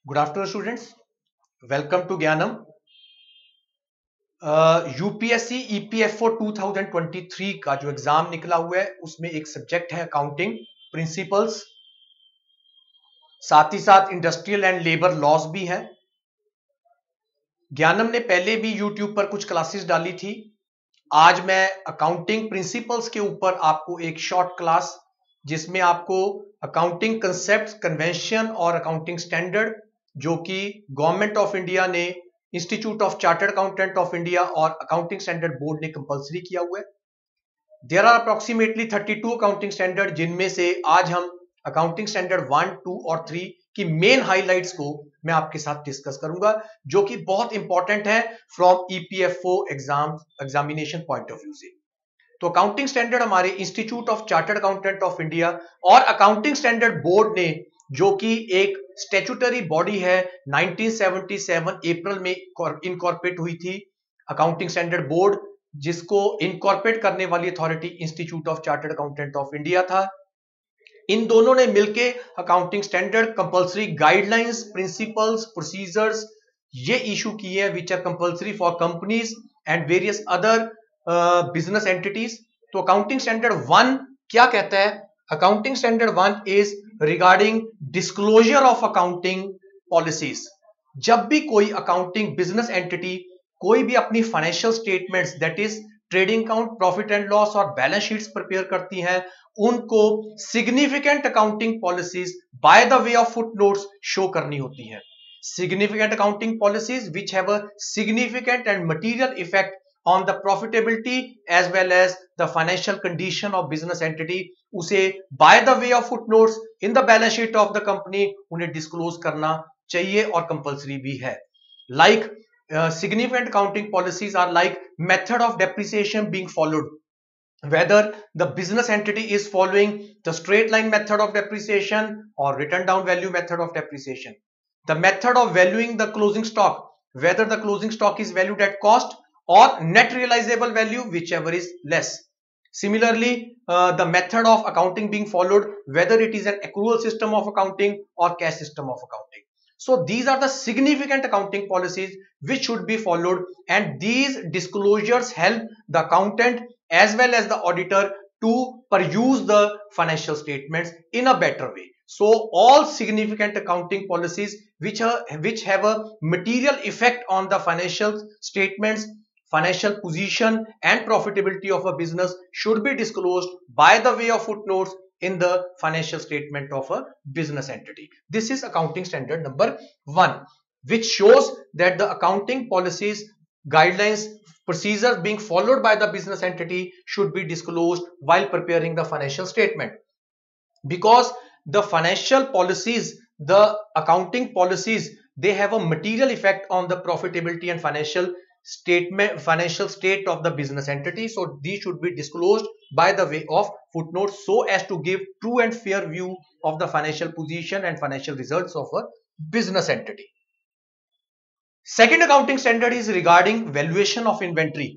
Good afternoon students, welcome to Gyanam. UPSC EPFO 2023 का जो exam निकला हुआ है उसमें एक सब्जेक्ट है अकाउंटिंग प्रिंसिपल्स, साथ ही साथ इंडस्ट्रियल एंड लेबर लॉस भी है। ज्ञानम ने पहले भी यूट्यूब पर कुछ क्लासेस डाली थी। आज मैं अकाउंटिंग प्रिंसिपल्स के ऊपर आपको एक शॉर्ट क्लास, जिसमें आपको अकाउंटिंग कंसेप्ट, कन्वेंशन और अकाउंटिंग स्टैंडर्ड जो कि गवर्नमेंट ऑफ इंडिया ने, institute of chartered accountant of India और अकाउंटिंग स्टैंडर्ड बोर्ड ने कंपलसरी किया हुआ है। There are approximately 32 accounting standard, जिनमें से आज हम अकाउंटिंग स्टैंडर्ड 1, 2 और 3 की मेन हाइलाइट्स को मैं आपके साथ डिस्कस करूंगा, जो कि बहुत इंपॉर्टेंट है from EPFO examination point of view से। तो अकाउंटिंग स्टैंडर्ड हमारे institute of chartered accountant of India और अकाउंटिंग स्टैंडर्ड बोर्ड ने, जो कि एक स्टैट्यूटरी बॉडी है, 1977 अप्रैल में इनकॉर्पोरेट हुई थी। अकाउंटिंग स्टैंडर्ड बोर्ड, जिसको इनकॉर्पोरेट करने वाली authority institute of chartered accountant of India था। इन दोनों ने मिलकर accounting standard compulsory guidelines, principles, procedures ये इशू किए हैं, which are compulsory for companies and various other business entities. तो अकाउंटिंग स्टैंडर्ड 1 क्या कहता है? Accounting standard 1 is regarding disclosure of accounting policies. जब भी कोई अकाउंटिंग बिजनेस एंटिटी कोई भी अपनी financial statements, that is trading account, profit and loss और बैलेंस शीट्स प्रिपेयर करती हैं, उनको significant accounting policies by the way of footnotes show करनी होती हैं। Significant accounting policies which have a significant and material effect on the profitability as well as the financial condition of business entity, उसे by the way of footnotes in the balance sheet of the company उन्हें disclose करना चाहिए और compulsory भी है। Like significant accounting policies are like method of depreciation being followed, whether the business entity is following the straight line method of depreciation or written down value method of depreciation. The method of valuing the closing stock, whether the closing stock is valued at cost or net realizable value, whichever is less. Similarly, the method of accounting being followed, whether it is an accrual system of accounting or cash system of accounting. So these are the significant accounting policies which should be followed, and these disclosures help the accountant as well as the auditor to peruse the financial statements in a better way. So all significant accounting policies which have a material effect on the financial statements, financial position and profitability of a business should be disclosed by the way of footnotes in the financial statement of a business entity. This is accounting standard number 1, which shows that the accounting policies, guidelines, procedures being followed by the business entity should be disclosed while preparing the financial statement. Because the financial policies, the accounting policies, they have a material effect on the profitability and financial state of the business entity. So these should be disclosed by the way of footnotes, so as to give true and fair view of the financial position and financial results of a business entity. Second accounting standard is regarding valuation of inventory.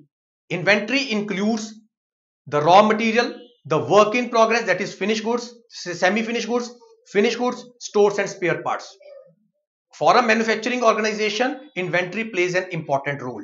Inventory includes the raw material, the work in progress, that is finished goods, semi-finished goods, finished goods, stores and spare parts. For a manufacturing organization, inventory plays an important role.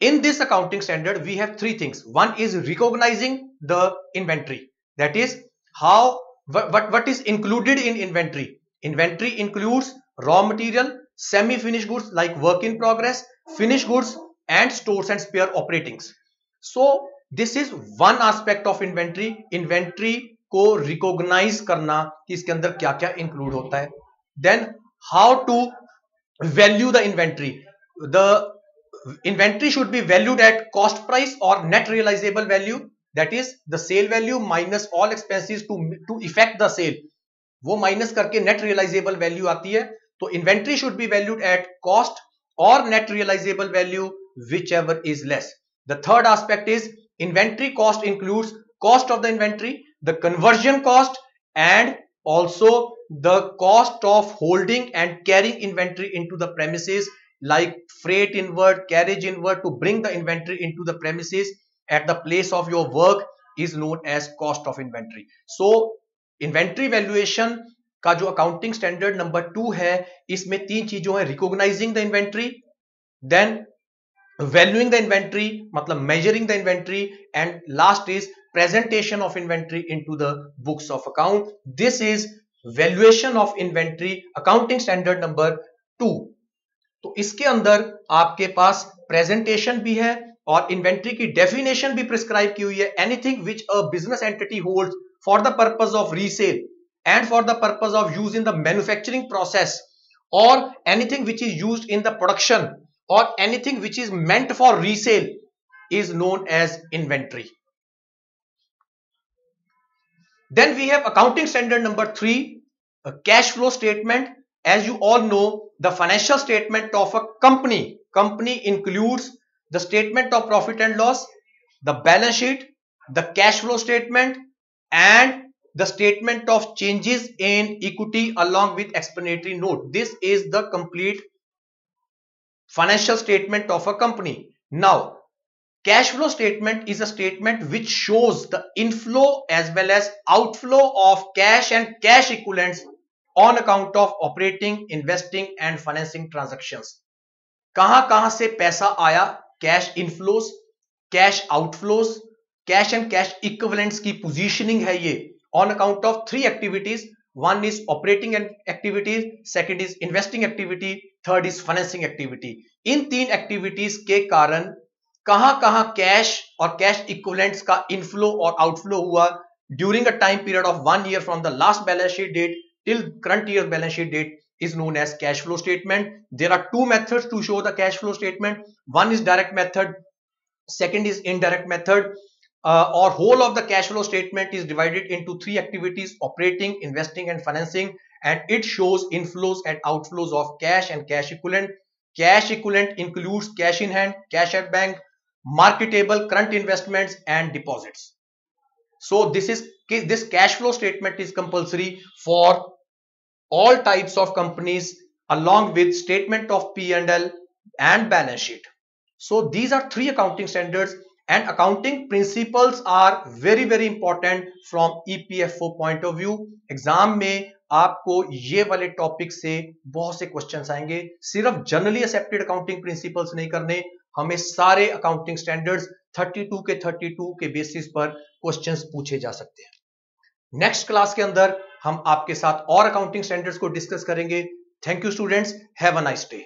In this accounting standard, we have three things. One is recognizing the inventory. That is what is included in inventory. Inventory includes raw material, semi-finished goods like work in progress, finished goods and stores and spare operatings. So this is one aspect of inventory. Inventory को recognize करना कि इसके अंदर क्या क्या include होता है. Then how to value the inventory. The inventory should be valued at cost price or net realizable value, that is the sale value minus all expenses to effect the sale. वो minus करके net realizable value आती है. तो inventory should be valued at cost or net realizable value, whichever is less. The third aspect is inventory cost includes cost of the inventory, the conversion cost, and also the cost of holding and carrying inventory into the premises, like freight inward, carriage inward, to bring the inventory into the premises at the place of your work is known as cost of inventory. So inventory valuation का जो accounting standard number 2 है, इसमें 3 चीजों है, recognising the inventory, then valuing the inventory मतलब measuring the inventory, and last is presentation of inventory into the books of account. This is valuation of inventory, accounting standard number 2. तो इसके अंदर आपके पास presentation भी है और इन्वेंट्री की definition भी प्रिस्क्राइब की हुई है. Anything which a business entity holds for the purpose of resale and for the purpose of use in the manufacturing process, और anything which is used in the production, और anything which is meant for resale is known as inventory. Then we have accounting standard number 3, a cash flow statement. As you all know, the financial statement of a company includes the statement of profit and loss, the balance sheet, the cash flow statement, and the statement of changes in equity along with explanatory note. This is the complete financial statement of a company. Now, cash flow statement is a statement which shows the inflow as well as outflow of cash and cash equivalents on account of operating, investing and financing transactions. कहां से पैसा आया, cash inflows, cash outflows, cash and cash equivalents की positioning है ये on account of 3 activities. One is operating activities, second is investing activity, third is financing activity. इन 3 activities के कारण कहां कैश और कैश इक्विवेलेंट्स का इनफ्लो और आउटफ्लो हुआ during a time period of 1 year from the last balance sheet date till current year balance sheet date is known as cash flow statement. There are 2 methods to show the cash flow statement. One is direct method, second is indirect method. Or whole of the cash flow statement is divided into 3 activities: operating, investing and financing, and it shows inflows and outflows of cash and cash equivalent. Cash equivalent includes cash in hand, cash at bank, marketable current investments and deposits. So this cash flow statement is compulsory for all types of companies along with statement of P&L and balance sheet. So these are 3 accounting standards, and accounting principles are very important from EPFO point of view. Exam में आपको ये वाले topic से बहुत से questions आएंगे. सिर्फ generally accepted accounting principles नहीं करने, हमें सारे अकाउंटिंग स्टैंडर्ड्स 32 के बेसिस पर क्वेश्चंस पूछे जा सकते हैं. नेक्स्ट क्लास के अंदर हम आपके साथ और अकाउंटिंग स्टैंडर्ड्स को डिस्कस करेंगे. Thank you students, have a nice day.